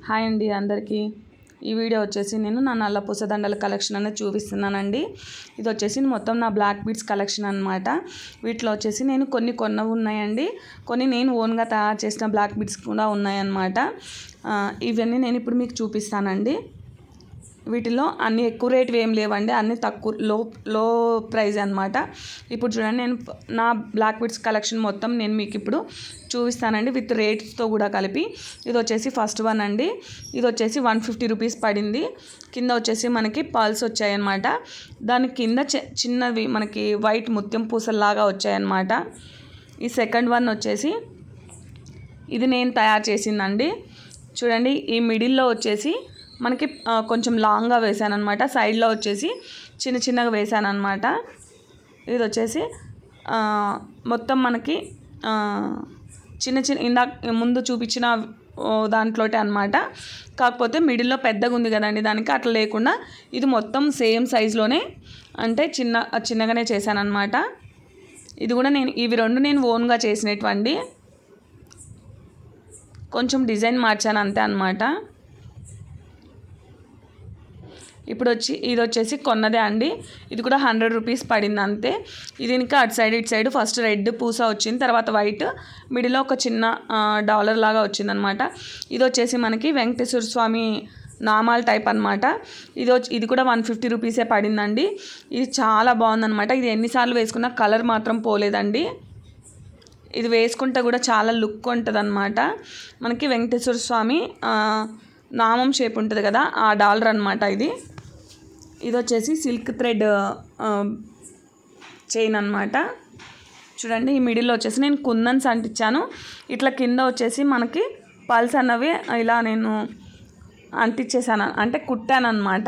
Hi అండి అందరికీ. ఈ వీడియో వచ్చేసి నేను నా నల్ల పూసదండల కలెక్షన్ అనేది చూపిస్తున్నానండి. ఇది వచ్చేసి మొత్తం నా బ్లాక్ బీడ్స్ కలెక్షన్ అనమాట. వీటిలో వచ్చేసి నేను కొన్నవి ఉన్నాయండి, కొన్ని నేను ఓన్గా తయారు చేసిన బ్లాక్ బీడ్స్ కూడా ఉన్నాయన్నమాట. ఇవన్నీ నేను ఇప్పుడు మీకు చూపిస్తానండి. వీటిలో అన్ని ఎక్కువ రేట్లు ఏం లేవండి, అన్ని తక్కువ లో ప్రైజ్ అనమాట. ఇప్పుడు చూడండి, నేను నా బ్లాక్ బీడ్స్ కలెక్షన్ మొత్తం నేను మీకు ఇప్పుడు చూపిస్తానండి, విత్ రేట్స్తో కూడా కలిపి. ఇది వచ్చేసి ఫస్ట్ వన్ అండి. ఇది వచ్చేసి 150 రూపీస్ పడింది. కింద వచ్చేసి మనకి పర్ల్స్ వచ్చాయన్నమాట. దాని కింద చిన్నవి మనకి వైట్ ముత్యం పూసల్లాగా వచ్చాయన్నమాట. ఈ సెకండ్ వన్ వచ్చేసి ఇది నేను తయారు చేసిందండి. చూడండి, ఈ మిడిల్లో వచ్చేసి మనకి కొంచెం లాంగ్గా వేసాను అనమాట, సైడ్లో వచ్చేసి చిన్నగా వేసాను అనమాట. ఇది వచ్చేసి మొత్తం మనకి చిన్న ఇందాక ముందు చూపించిన దాంట్లోటే అనమాట. కాకపోతే మిడిల్లో పెద్దగా ఉంది కదండి, దానికి అట్లా లేకుండా ఇది మొత్తం సేమ్ సైజులోనే, అంటే చిన్నగానే చేశాను అనమాట. ఇది కూడా ఇవి రెండు నేను ఓన్గా చేసినటువంటి, కొంచెం డిజైన్ మార్చాను అంతే అనమాట. ఇది వచ్చేసి కొన్నదే అండి. ఇది కూడా 100 రూపీస్ పడింది అంతే. ఇది ఇంకా ఇటు సైడ్ ఫస్ట్ రెడ్ పూస వచ్చింది, తర్వాత వైట్, మిడిల్లో ఒక చిన్న డాలర్ లాగా వచ్చిందనమాట. ఇది వచ్చేసి మనకి వెంకటేశ్వర స్వామి నామాల టైప్ అనమాట. ఇది కూడా 150 రూపీసే పడిందండి. ఇది చాలా బాగుందనమాట. ఇది ఎన్నిసార్లు వేసుకున్నా కలర్ మాత్రం పోలేదండి. ఇది వేసుకుంటే కూడా చాలా లుక్ ఉంటుంది అనమాట. మనకి వెంకటేశ్వర స్వామి నామం షేప్ ఉంటుంది కదా, ఆ డాలర్ అనమాట ఇది. ఇది వచ్చేసి సిల్క్ థ్రెడ్ చైన్ అనమాట. చూడండి, ఈ మిడిల్లో వచ్చేసి నేను కుందన్స్ అంటించాను. ఇట్లా కింద వచ్చేసి మనకి పల్స్ అన్నవి ఇలా నేను అంటించేసాను, అంటే కుట్టాను అనమాట.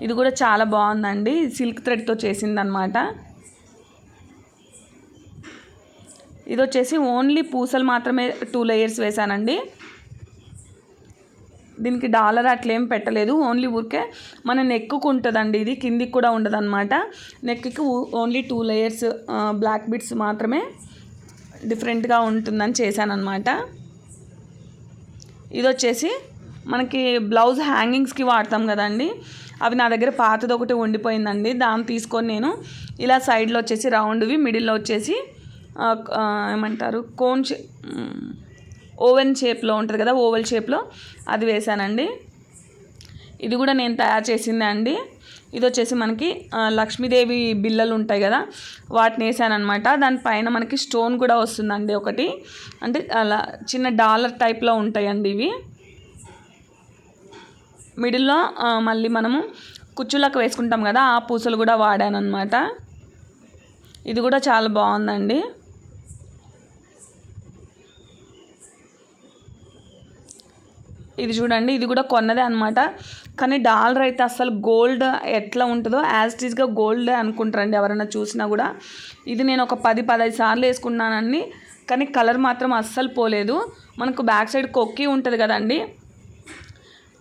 ఇది కూడా చాలా బాగుందండి, సిల్క్ థ్రెడ్తో చేసిందనమాట. ఇది వచ్చేసి ఓన్లీ పూసలు మాత్రమే 2 లేయర్స్ వేసానండి. దీనికి డాలర్ అట్లేం పెట్టలేదు, ఓన్లీ ఊరికే మన నెక్కు ఉంటుందండి. ఇది కిందికి కూడా ఉండదు అనమాట. నెక్కి ఓన్లీ 2 లేయర్స్ బ్లాక్ బీడ్స్ మాత్రమే డిఫరెంట్గా ఉంటుందని చేశానమాట. ఇది వచ్చేసి మనకి బ్లౌజ్ హ్యాంగింగ్స్కి వాడతాం కదండి, అవి నా దగ్గర పాతది ఒకటి ఉండిపోయిందండి. దాన్ని తీసుకొని నేను ఇలా సైడ్లో వచ్చేసి రౌండ్వి, మిడిల్లో వచ్చేసి ఏమంటారు ఓవెన్ షేప్లో ఉంటుంది కదా, ఓవెల్ షేప్లో అది వేసానండి. ఇది కూడా నేను తయారు చేసిందే అండి. ఇది వచ్చేసి మనకి లక్ష్మీదేవి బిళ్ళలు ఉంటాయి కదా, వాటిని వేసానమాట. దానిపైన మనకి స్టోన్ కూడా వస్తుందండి ఒకటి, అంటే అలా చిన్న డాలర్ టైప్లో ఉంటాయండి ఇవి. మిడిల్లో మళ్ళీ మనము కుచ్చులకు వేసుకుంటాం కదా, ఆ పూసలు కూడా వాడాను అనమాట. ఇది కూడా చాలా బాగుందండి. ఇది చూడండి, ఇది కూడా కొన్నదే అనమాట. కానీ డాలర్ అయితే అసలు గోల్డ్ ఎట్లా ఉంటుందో యాజ్ ఇట్ ఈస్గా గోల్డ్ అనుకుంటారండి ఎవరైనా చూసినా కూడా. ఇది నేను ఒక 10-15 సార్లు వేసుకున్నానండి, కానీ కలర్ మాత్రం అస్సలు పోలేదు. మనకు బ్యాక్ సైడ్ కొక్కి ఉంటుంది కదండి,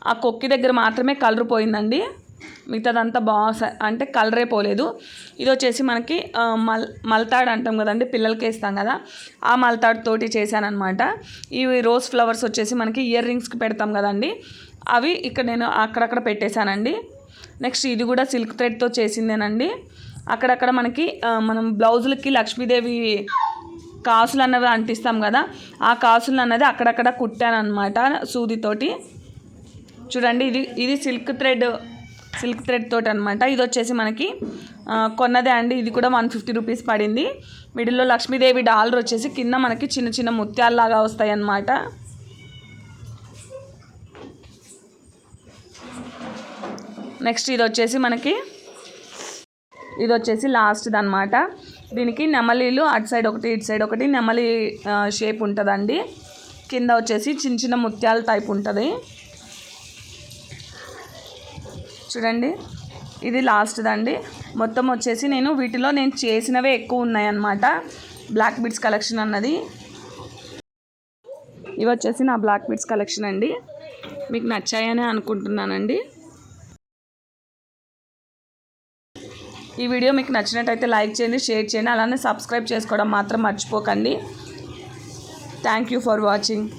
ఆ కొక్కి దగ్గర మాత్రమే కలర్ పోయిందండి, మిగతాదంతా అంటే కలరే పోలేదు. ఇది వచ్చేసి మనకి మల్తాడు అంటాం కదండి, పిల్లలకి వేస్తాం కదా, ఆ మల్తాడు తోటి చేశానమాట. ఇవి రోజ్ ఫ్లవర్స్ వచ్చేసి మనకి ఇయర్ రింగ్స్కి పెడతాం కదండి, అవి ఇక్కడ నేను అక్కడక్కడ పెట్టేశానండి. నెక్స్ట్ ఇది కూడా సిల్క్ థ్రెడ్తో చేసిందేనండి. అక్కడక్కడ మనకి మనం బ్లౌజులకి లక్ష్మీదేవి కాసులు అన్నవి అంటిస్తాం కదా, ఆ కాసులు అన్నది అక్కడక్కడ కుట్టాను అనమాట సూదితోటి. చూడండి, ఇది సిల్క్ థ్రెడ్ తోటి అనమాట. ఇది వచ్చేసి మనకి కొన్నదే అండి. ఇది కూడా 150 రూపీస్ పడింది. మిడిల్లో లక్ష్మీదేవి డాలర్ వచ్చేసి కింద మనకి చిన్న ముత్యాలలాగా వస్తాయి అన్నమాట. నెక్స్ట్ ఇది వచ్చేసి లాస్ట్ది అనమాట. దీనికి నెమలీలు అటు సైడ్ ఒకటి ఇటు సైడ్ ఒకటి నెమలి షేప్ ఉంటుందండి. కింద వచ్చేసి చిన్న ముత్యాల టైప్ ఉంటుంది. చూడండి, ఇది లాస్ట్దండి. మొత్తం వచ్చేసి వీటిలో నేను చేసినవే ఎక్కువ ఉన్నాయన్నమాట, బ్లాక్ బీడ్స్ కలెక్షన్ అన్నది. ఇవి వచ్చేసి నా బ్లాక్ బీడ్స్ కలెక్షన్ అండి. మీకు నచ్చాయని అనుకుంటున్నానండి. ఈ వీడియో మీకు నచ్చినట్టయితే లైక్ చేయండి, షేర్ చేయండి, అలానే సబ్స్క్రైబ్ చేసుకోవడం మాత్రం మర్చిపోకండి. Thank you for watching.